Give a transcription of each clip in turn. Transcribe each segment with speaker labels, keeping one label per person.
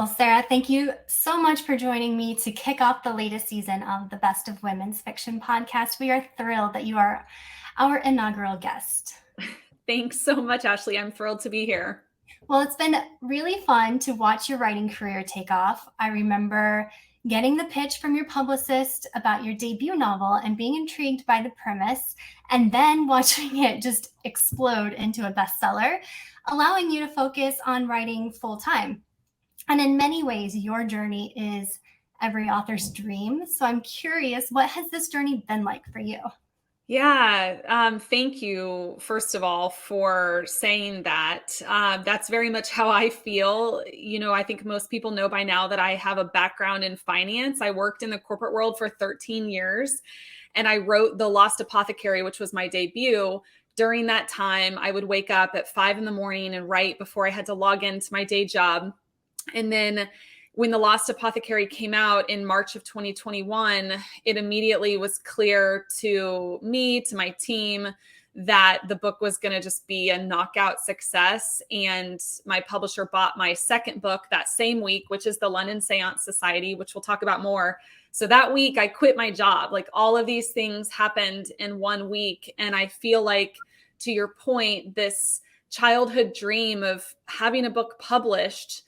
Speaker 1: Well, Sarah, thank you so much for joining me to kick off the latest season of the Best of Women's Fiction podcast. We are thrilled that you are our inaugural guest.
Speaker 2: Thanks so much, Ashley. I'm thrilled to be here.
Speaker 1: Well, it's been really fun to watch your writing career take off. I remember getting the pitch from your publicist about your debut novel and being intrigued by the premise, and then watching it just explode into a bestseller, allowing you to focus on writing full time. And in many ways, your journey is every author's dream. So I'm curious, what has this journey been like for you?
Speaker 2: Yeah, thank you, first of all, for saying that. That's very much how I feel. I think most people know by now that I have a background in finance. I worked in the corporate world for 13 years, and I wrote The Last Apothecary, which was my debut. During that time, I would wake up at 5 in the morning and write before I had to log into my day job. And then when The Lost Apothecary came out in March of 2021, it immediately was clear to me, to my team, that the book was going to just be a knockout success. And my publisher bought my second book that same week, which is the London Séance Society, which we'll talk about more. So that week I quit my job. Like, all of these things happened in 1 week. And I feel like, to your point, this childhood dream of having a book published,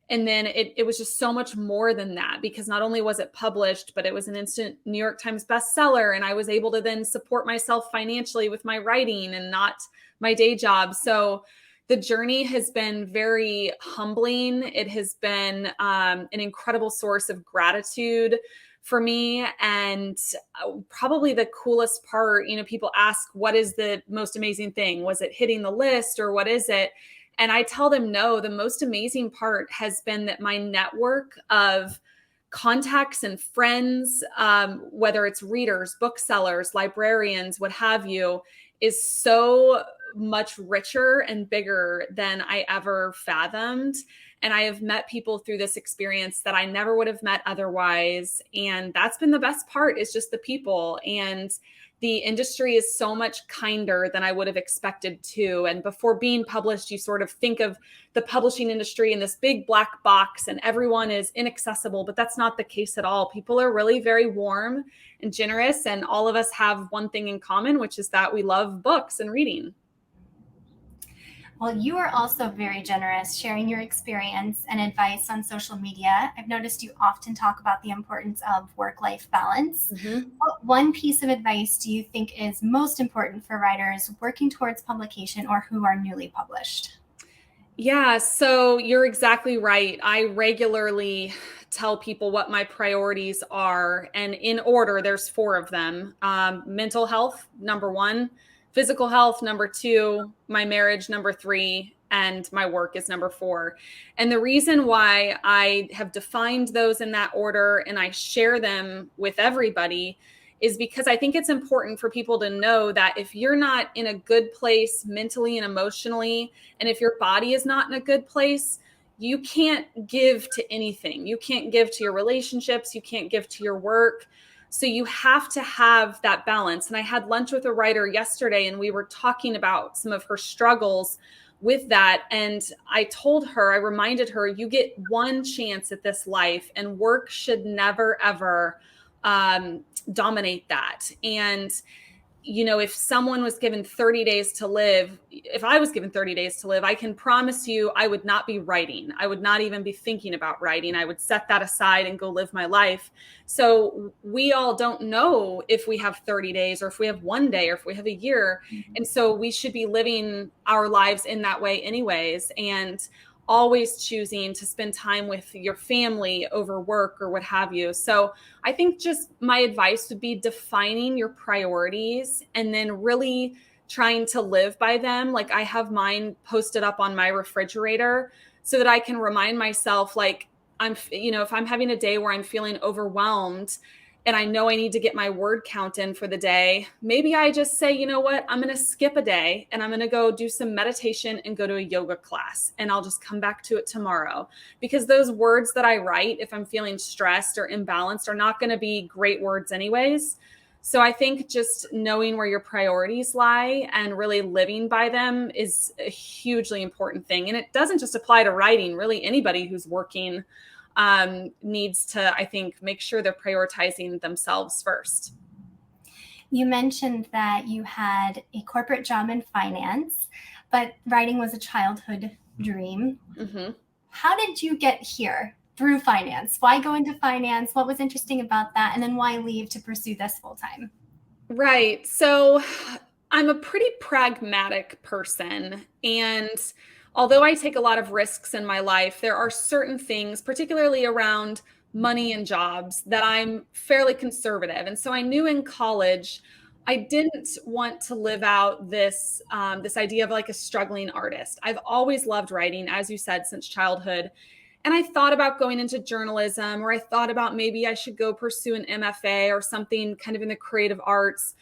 Speaker 2: and then it was just so much more than that, because not only was it published, but it was an instant New York Times bestseller. And I was able to then support myself financially with my writing and not my day job. So the journey has been very humbling. It has been an incredible source of gratitude for me. And probably the coolest part, people ask, what is the most amazing thing? Was it hitting the list, or what is it? And I tell them, no, the most amazing part has been that my network of contacts and friends, whether it's readers, booksellers, librarians, what have you, is so much richer and bigger than I ever fathomed. And I have met people through this experience that I never would have met otherwise. And that's been the best part, is just the people. And the industry is so much kinder than I would have expected to. And before being published, you sort of think of the publishing industry in this big black box and everyone is inaccessible, but that's not the case at all. People are really very warm and generous. And all of us have one thing in common, which is that we love books and reading.
Speaker 1: Well, you are also very generous, sharing your experience and advice on social media. I've noticed you often talk about the importance of work-life balance.
Speaker 2: Mm-hmm.
Speaker 1: What one piece of advice do you think is most important for writers working towards publication or who are newly published?
Speaker 2: Yeah, so you're exactly right. I regularly tell people what my priorities are. And in order, there's four of them. Mental health, number one; physical health, number two; my marriage, number three; and my work is number four. And the reason why I have defined those in that order and I share them with everybody is because I think it's important for people to know that if you're not in a good place mentally and emotionally, and if your body is not in a good place, you can't give to anything. You can't give to your relationships. You can't give to your work. So you have to have that balance. And I had lunch with a writer yesterday, and we were talking about some of her struggles with that. And I reminded her, you get one chance at this life, and work should never, ever dominate that. And if someone was given 30 days to live, if I was given 30 days to live, I can promise you I would not be writing. I would not even be thinking about writing. I would set that aside and go live my life. So we all don't know if we have 30 days, or if we have one day, or if we have a year. And so we should be living our lives in that way anyways. And always choosing to spend time with your family over work or what have you. So I think just my advice would be defining your priorities and then really trying to live by them. Like, I have mine posted up on my refrigerator so that I can remind myself, like, if I'm having a day where I'm feeling overwhelmed and I know I need to get my word count in for the day, maybe I just say, you know what, I'm going to skip a day and I'm going to go do some meditation and go to a yoga class, and I'll just come back to it tomorrow. Because those words that I write, if I'm feeling stressed or imbalanced, are not going to be great words anyways. So I think just knowing where your priorities lie and really living by them is a hugely important thing. And it doesn't just apply to writing, really anybody who's working needs to, I think, make sure they're prioritizing themselves first.
Speaker 1: You mentioned that you had a corporate job in finance, but writing was a childhood dream.
Speaker 2: Mm-hmm.
Speaker 1: How did you get here through finance? Why go into finance? What was interesting about that? And then why leave to pursue this full time?
Speaker 2: Right. So I'm a pretty pragmatic person. And although I take a lot of risks in my life, there are certain things, particularly around money and jobs, that I'm fairly conservative. And so I knew in college I didn't want to live out this idea of like a struggling artist. I've always loved writing, as you said, since childhood. And I thought about going into journalism, or I thought about maybe I should go pursue an MFA or something kind of in the creative arts.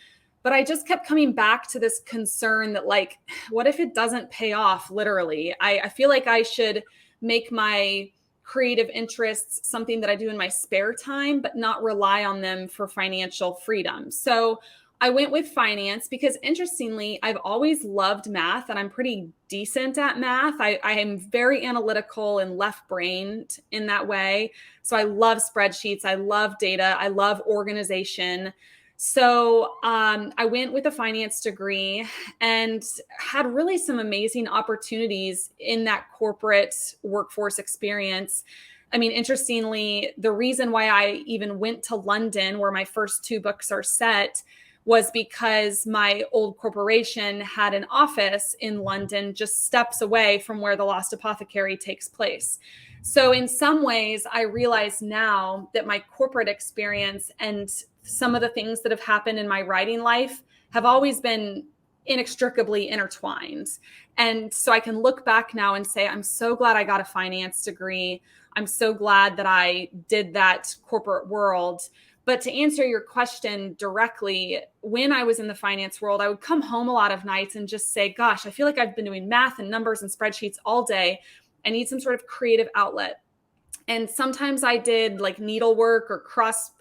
Speaker 2: But I just kept coming back to this concern that, like, what if it doesn't pay off literally? I feel like I should make my creative interests something that I do in my spare time, but not rely on them for financial freedom. So I went with finance because, interestingly, I've always loved math and I'm pretty decent at math. I am very analytical and left brained in that way. So I love spreadsheets. I love data. I love organization. So I went with a finance degree and had really some amazing opportunities in that corporate workforce experience. I mean, interestingly, the reason why I even went to London, where my first two books are set, was because my old corporation had an office in London just steps away from where the Last Apothecary takes place. So in some ways, I realize now that my corporate experience and some of the things that have happened in my writing life have always been inextricably intertwined. And so I can look back now and say, I'm so glad I got a finance degree. I'm so glad that I did that corporate world. But to answer your question directly, when I was in the finance world, I would come home a lot of nights and just say, gosh, I feel like I've been doing math and numbers and spreadsheets all day. I need some sort of creative outlet. And sometimes I did like needlework or cross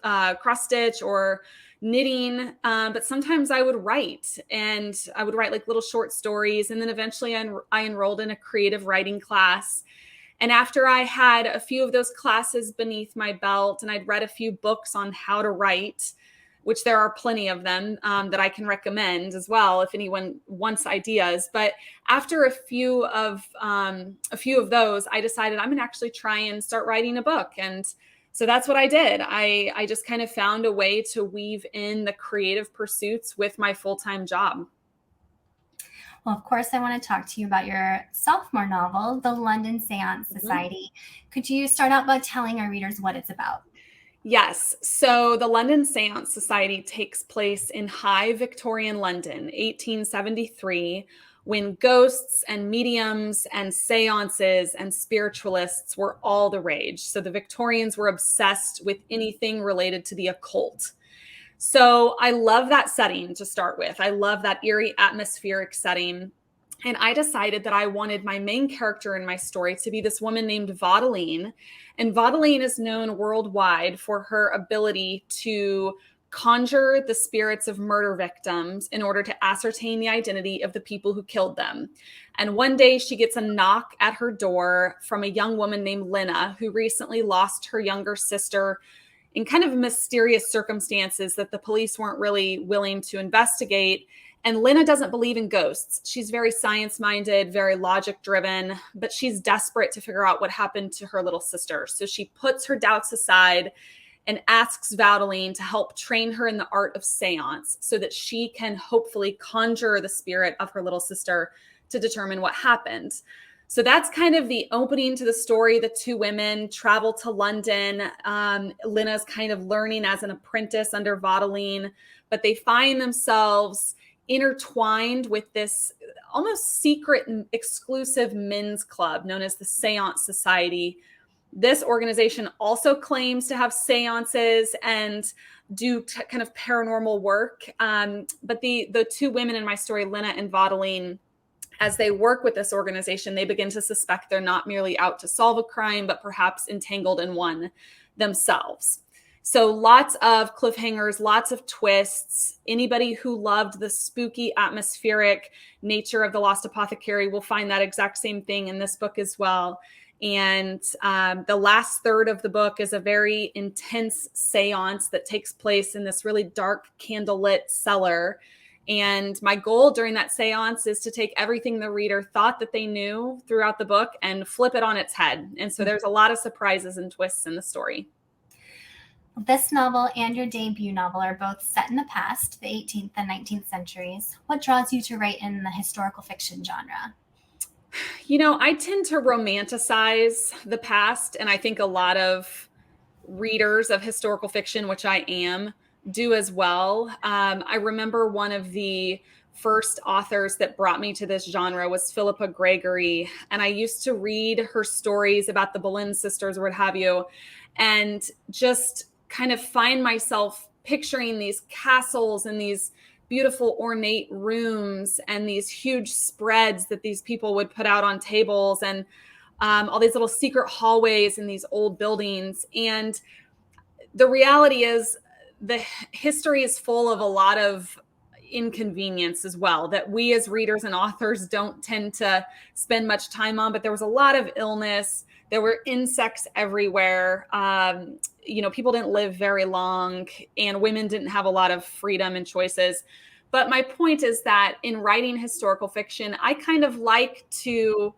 Speaker 2: stitch or knitting, but sometimes I would write, and I would write like little short stories. And then eventually I enrolled in a creative writing class. And after I had a few of those classes beneath my belt and I'd read a few books on how to write, which there are plenty of them that I can recommend as well if anyone wants ideas. But after a few of those, I decided I'm going to actually try and start writing a book. And so that's what I did. I just kind of found a way to weave in the creative pursuits with my full-time job.
Speaker 1: Well, of course, I want to talk to you about your sophomore novel, The London Séance
Speaker 2: Mhm.
Speaker 1: Society. Could you start out by telling our readers what it's about?
Speaker 2: Yes. So the London Séance Society takes place in high Victorian London, 1873, when ghosts and mediums and seances and spiritualists were all the rage. So the Victorians were obsessed with anything related to the occult. So I love that setting to start with. I love that eerie atmospheric setting. And I decided that I wanted my main character in my story to be this woman named Vaudeline. And Vaudeline is known worldwide for her ability to conjure the spirits of murder victims in order to ascertain the identity of the people who killed them. And one day she gets a knock at her door from a young woman named Lena, who recently lost her younger sister in kind of mysterious circumstances that the police weren't really willing to investigate. And Lena doesn't believe in ghosts. She's very science minded, very logic driven, but she's desperate to figure out what happened to her little sister. So she puts her doubts aside and asks Vaudeline to help train her in the art of seance so that she can hopefully conjure the spirit of her little sister to determine what happened. So that's kind of the opening to the story. The two women travel to London. Lena's kind of learning as an apprentice under Vaudeline, but they find themselves intertwined with this almost secret and exclusive men's club known as the Séance Society. This organization also claims to have seances and do kind of paranormal work. But the two women in my story, Lena and Vaudeline, as they work with this organization, they begin to suspect they're not merely out to solve a crime, but perhaps entangled in one themselves. So lots of cliffhangers, lots of twists. Anybody who loved the spooky, atmospheric nature of The Lost Apothecary will find that exact same thing in this book as well. And the last third of the book is a very intense seance that takes place in this really dark candlelit cellar. And my goal during that seance is to take everything the reader thought that they knew throughout the book and flip it on its head. And so there's a lot of surprises and twists in the story.
Speaker 1: This novel and your debut novel are both set in the past, the 18th and 19th centuries. What draws you to write in the historical fiction genre?
Speaker 2: I tend to romanticize the past, and I think a lot of readers of historical fiction, which I am, do as well. I remember one of the first authors that brought me to this genre was Philippa Gregory, and I used to read her stories about the Boleyn sisters or what have you, and just kind of find myself picturing these castles and these beautiful ornate rooms and these huge spreads that these people would put out on tables, and all these little secret hallways in these old buildings. And the reality is the history is full of a lot of inconvenience as well that we as readers and authors don't tend to spend much time on. But there was a lot of illness. There were insects everywhere. People didn't live very long, and women didn't have a lot of freedom and choices. But my point is that in writing historical fiction, I kind of do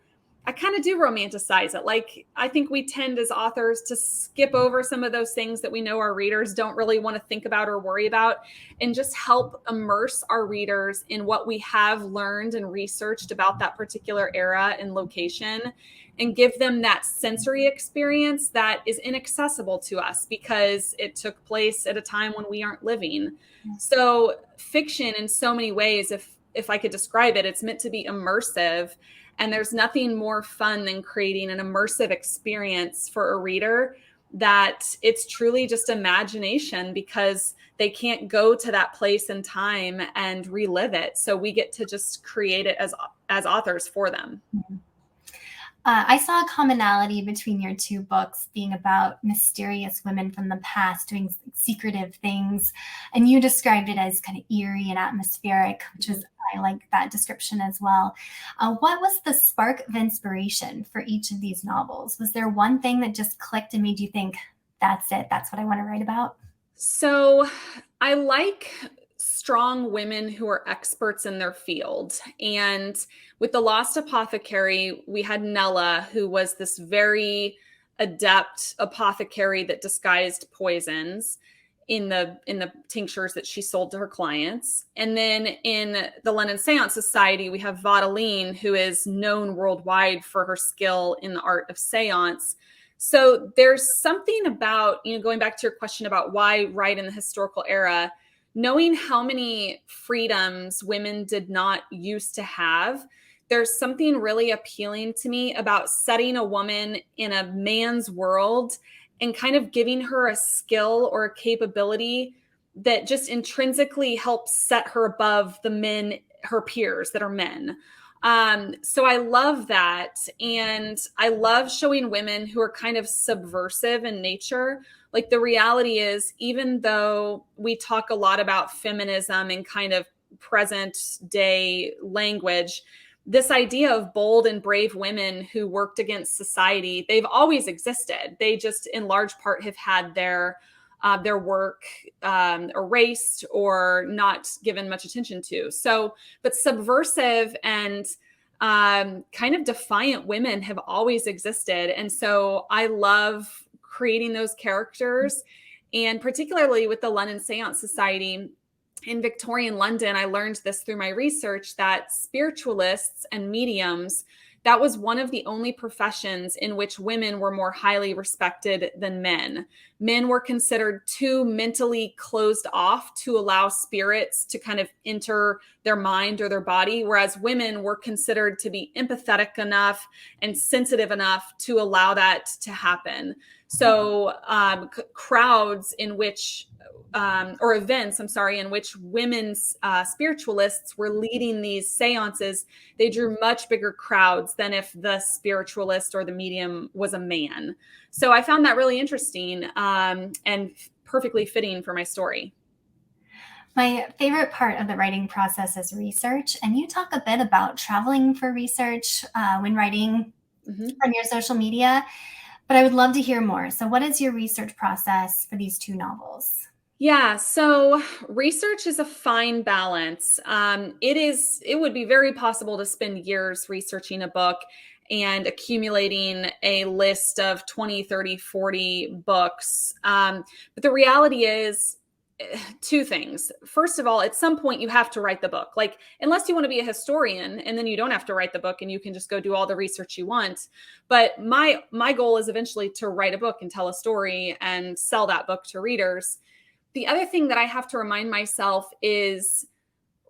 Speaker 2: romanticize it. Like, I think we tend as authors to skip over some of those things that we know our readers don't really want to think about or worry about, and just help immerse our readers in what we have learned and researched about that particular era and location, and give them that sensory experience that is inaccessible to us because it took place at a time when we aren't living. So fiction, in so many ways, if I could describe it, it's meant to be immersive. And there's nothing more fun than creating an immersive experience for a reader that it's truly just imagination, because they can't go to that place and time and relive it. So we get to just create it as authors for them.
Speaker 1: I saw a commonality between your two books being about mysterious women from the past doing secretive things. And you described it as kind of eerie and atmospheric, which is, I like that description as well. What was the spark of inspiration for each of these novels? Was there one thing that just clicked and made you think, that's it, that's what I want to write about?
Speaker 2: So I like strong women who are experts in their field. And with The Lost Apothecary, we had Nella, who was this very adept apothecary that disguised poisons in the tinctures that she sold to her clients. And then in the London Séance Society, we have Vaudeline, who is known worldwide for her skill in the art of seance. So there's something about, going back to your question about why write in the historical era, knowing how many freedoms women did not used to have, there's something really appealing to me about setting a woman in a man's world and kind of giving her a skill or a capability that just intrinsically helps set her above the men, her peers that are men. So I love that. And I love showing women who are kind of subversive in nature. Like, the reality is, even though we talk a lot about feminism and kind of present day language, this idea of bold and brave women who worked against society, they've always existed. They just in large part have had their work erased or not given much attention to. So, but subversive and kind of defiant women have always existed. And so I love creating those characters. And particularly with the London Séance Society in Victorian London, I learned this through my research, that spiritualists and mediums, that was one of the only professions in which women were more highly respected than men. Men were considered too mentally closed off to allow spirits to kind of enter their mind or their body, whereas women were considered to be empathetic enough and sensitive enough to allow that to happen. So crowds in which or events, in which women's spiritualists were leading these seances, they drew much bigger crowds than if the spiritualist or the medium was a man. So I found that really interesting and perfectly fitting for my story.
Speaker 1: My favorite part of the writing process is research, and you talk a bit about traveling for research when writing
Speaker 2: Mhm.
Speaker 1: on your social media, but I would love to hear more. So, what is your research process for these two novels?
Speaker 2: Yeah, so research is a fine balance. It would be very possible to spend years researching a book and accumulating a list of 20, 30, 40 books. But the reality is two things. First of all, at some point you have to write the book. Like, unless you want to be a historian, and then you don't have to write the book and you can just go do all the research you want. But my goal is eventually to write a book and tell a story and sell that book to readers. The other thing that I have to remind myself is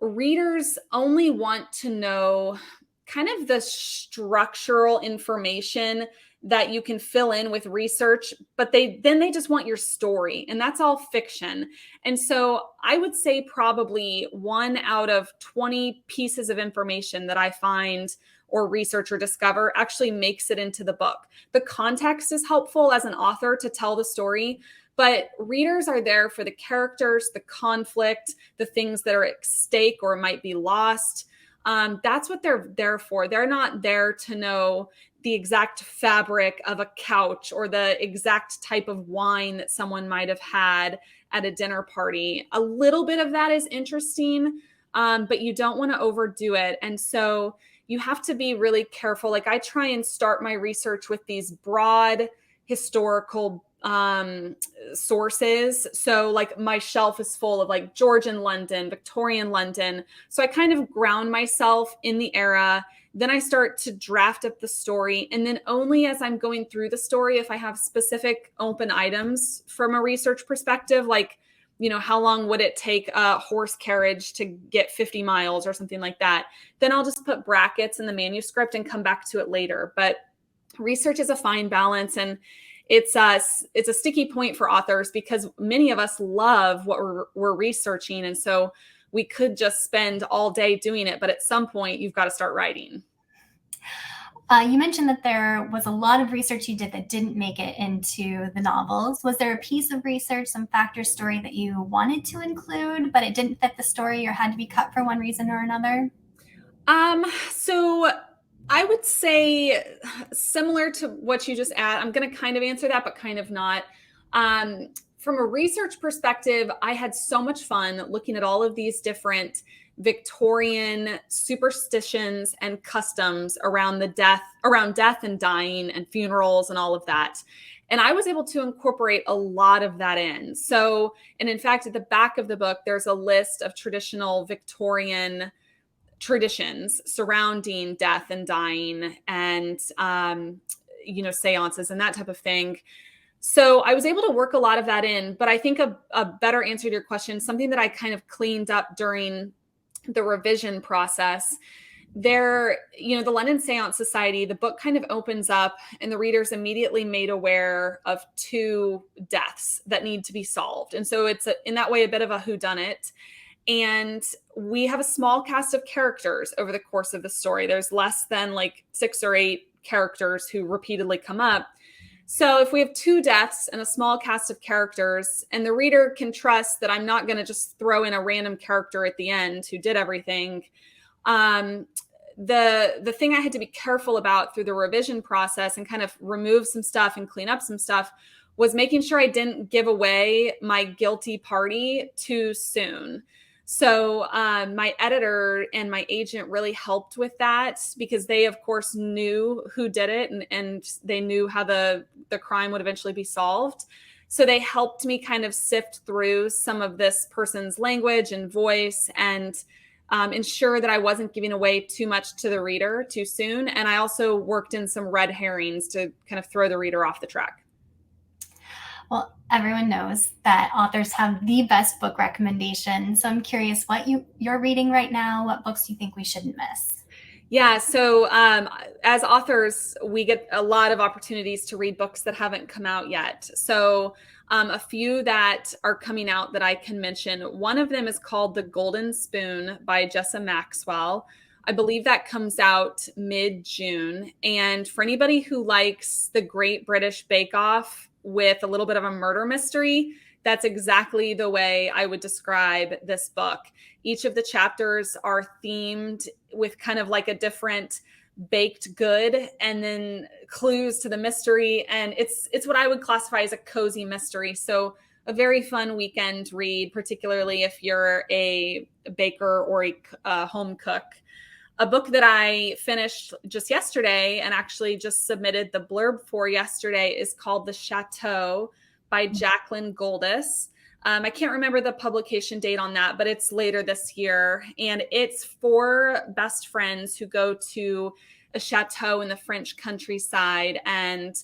Speaker 2: readers only want to know kind of the structural information that you can fill in with research, but they just want your story, and that's all fiction. And so I would say probably 1 out of 20 pieces of information that I find or research or discover actually makes it into the book. The context is helpful as an author to tell the story, but readers are there for the characters, the conflict, the things that are at stake or might be lost. That's what they're there for. They're not there to know the exact fabric of a couch or the exact type of wine that someone might have had at a dinner party. A little bit of that is interesting, but you don't want to overdo it. And so you have to be really careful. Like, I try and start my research with these broad historical sources. So like my shelf is full of like Georgian London, Victorian London. So I kind of ground myself in the era. Then I start to draft up the story. And then only as I'm going through the story, if I have specific open items from a research perspective, like, how long would it take a horse carriage to get 50 miles or something like that, then I'll just put brackets in the manuscript and come back to it later. But research is a fine balance, and it's a sticky point for authors because many of us love what we're researching, and so we could just spend all day doing it, but at some point you've got to start writing.
Speaker 1: You mentioned that there was a lot of research you did that didn't make it into the novels. Was there a piece of research, some fact or story that you wanted to include, but it didn't fit the story or had to be cut for one reason or another?
Speaker 2: So I would say similar to what you just asked. I'm going to kind of answer that, but kind of not. From a research perspective, I had so much fun looking at all of these different Victorian superstitions and customs around death and dying and funerals and all of that. And I was able to incorporate a lot of that in. So, and in fact, at the back of the book, there's a list of traditional Victorian traditions surrounding death and dying and seances and that type of thing. So I was able to work a lot of that in. But I think a better answer to your question, something that I kind of cleaned up during the revision process, the London Séance Society, the book kind of opens up and the reader's immediately made aware of two deaths that need to be solved. And so it's in that way a bit of a whodunit. And we have a small cast of characters over the course of the story. There's less than like 6 or 8 characters who repeatedly come up. So if we have 2 deaths and a small cast of characters, and the reader can trust that I'm not going to just throw in a random character at the end who did everything. The thing I had to be careful about through the revision process and kind of remove some stuff and clean up some stuff was making sure I didn't give away my guilty party too soon. So my editor and my agent really helped with that because they, of course, knew who did it and they knew how the crime would eventually be solved. So they helped me kind of sift through some of this person's language and voice and ensure that I wasn't giving away too much to the reader too soon. And I also worked in some red herrings to kind of throw the reader off the track.
Speaker 1: Well, everyone knows that authors have the best book recommendations. So I'm curious what you're reading right now, what books you think we shouldn't miss.
Speaker 2: Yeah, so as authors, we get a lot of opportunities to read books that haven't come out yet. So a few that are coming out that I can mention. One of them is called The Golden Spoon by Jessa Maxwell. I believe that comes out mid-June. And for anybody who likes the Great British Bake Off with a little bit of a murder mystery, That's exactly the way I would describe this book. Each of the chapters are themed with kind of like a different baked good and then clues to the mystery. And it's what I would classify as a cozy mystery. So a very fun weekend read, particularly if you're a baker or a home cook. A book that I finished just yesterday and actually just submitted the blurb for yesterday is called The Chateau by Jacqueline Goldis. I can't remember the publication date on that, but it's later this year. And it's four best friends who go to a chateau in the French countryside, and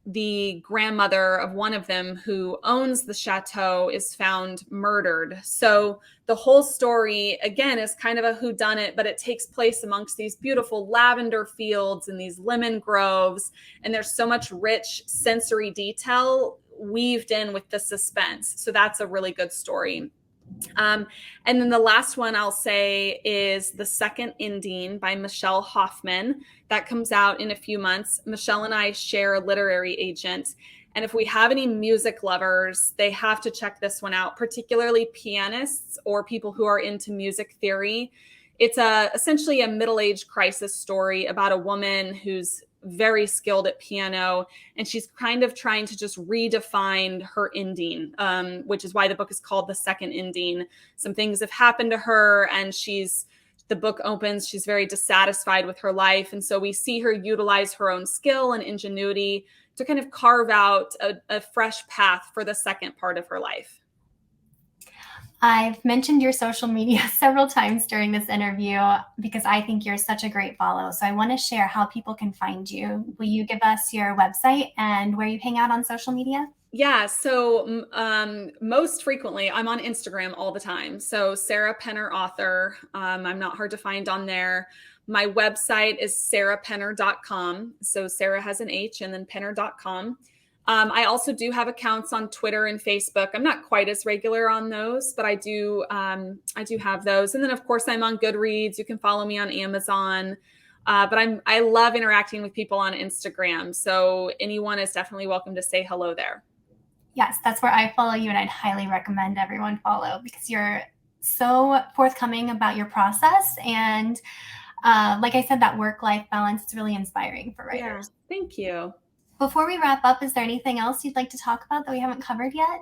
Speaker 2: the grandmother of one of them who owns the chateau is found murdered. So the whole story, again, is kind of a whodunit, but it takes place amongst these beautiful lavender fields and these lemon groves. And there's so much rich sensory detail weaved in with the suspense. So that's a really good story. And then the last one I'll say is The Second Ending by Michelle Hoffman. That comes out in a few months. Michelle and I share a literary agent. And if we have any music lovers, they have to check this one out, particularly pianists or people who are into music theory. It's essentially a middle-age crisis story about a woman who's very skilled at piano, and she's kind of trying to just redefine her ending, which is why the book is called The Second Ending. Some things have happened to her, and the book opens, she's very dissatisfied with her life, and so we see her utilize her own skill and ingenuity to kind of carve out a fresh path for the second part of her life.
Speaker 1: I've mentioned your social media several times during this interview because I think you're such a great follow. So I want to share how people can find you. Will you give us your website and where you hang out on social media?
Speaker 2: Yeah, so most frequently I'm on Instagram all the time. So Sarah Penner author. I'm not hard to find on there. My website is sarahpenner.com. So Sarah has an H and then penner.com. I also do have accounts on Twitter and Facebook. I'm not quite as regular on those, but I do have those. And then of course I'm on Goodreads. You can follow me on Amazon. But I love interacting with people on Instagram. So anyone is definitely welcome to say hello there.
Speaker 1: Yes, that's where I follow you, and I'd highly recommend everyone follow because you're so forthcoming about your process. And like I said, that work-life balance is really inspiring for writers.
Speaker 2: Yeah, thank you.
Speaker 1: Before we wrap up, is there anything else you'd like to talk about that we haven't covered yet?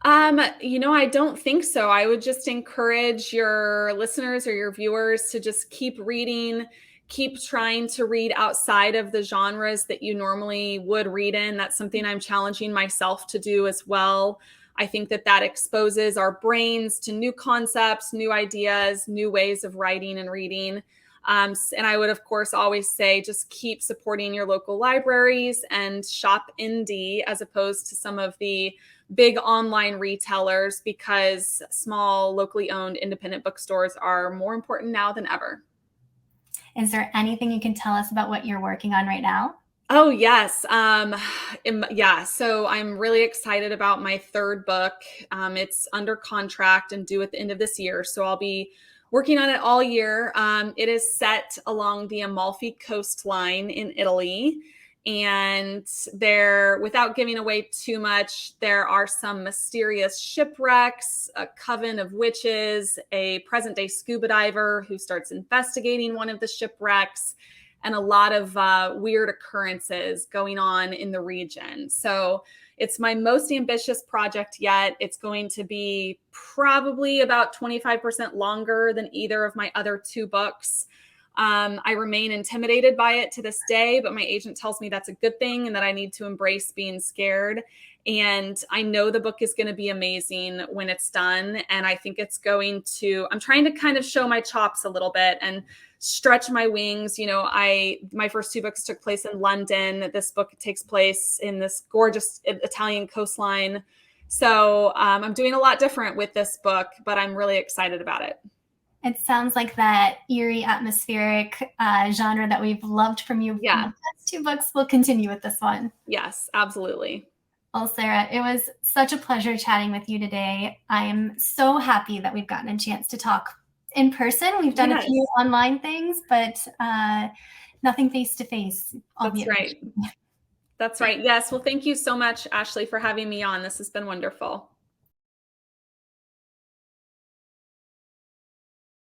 Speaker 2: I don't think so. I would just encourage your listeners or your viewers to just keep reading, keep trying to read outside of the genres that you normally would read in. That's something I'm challenging myself to do as well. I think that exposes our brains to new concepts, new ideas, new ways of writing and reading. And I would, of course, always say just keep supporting your local libraries and shop indie as opposed to some of the big online retailers, because small, locally owned independent bookstores are more important now than ever.
Speaker 1: Is there anything you can tell us about what you're working on right now?
Speaker 2: Oh, yes. Yeah. So I'm really excited about my third book. It's under contract and due at the end of this year. So I'll be working on it all year. It is set along the Amalfi coastline in Italy. And without giving away too much, there are some mysterious shipwrecks, a coven of witches, a present day scuba diver who starts investigating one of the shipwrecks, and a lot of weird occurrences going on in the region. So it's my most ambitious project yet. It's going to be probably about 25% longer than either of my other two books. I remain intimidated by it to this day, but my agent tells me that's a good thing and that I need to embrace being scared. And I know the book is going to be amazing when it's done. And I think I'm trying to kind of show my chops a little bit and stretch my wings. My first two books took place in London. This book takes place in this gorgeous Italian coastline. So I'm doing a lot different with this book, but I'm really excited about it.
Speaker 1: It sounds like that eerie, atmospheric genre that we've loved from you.
Speaker 2: Yeah.
Speaker 1: In the past two books will continue with this one.
Speaker 2: Yes, absolutely.
Speaker 1: Well, Sarah, it was such a pleasure chatting with you today. I am so happy that we've gotten a chance to talk in person. We've done a few online things, but nothing face-to-face.
Speaker 2: That's right. That's right. Yes. Well, thank you so much, Ashley, for having me on. This has been wonderful.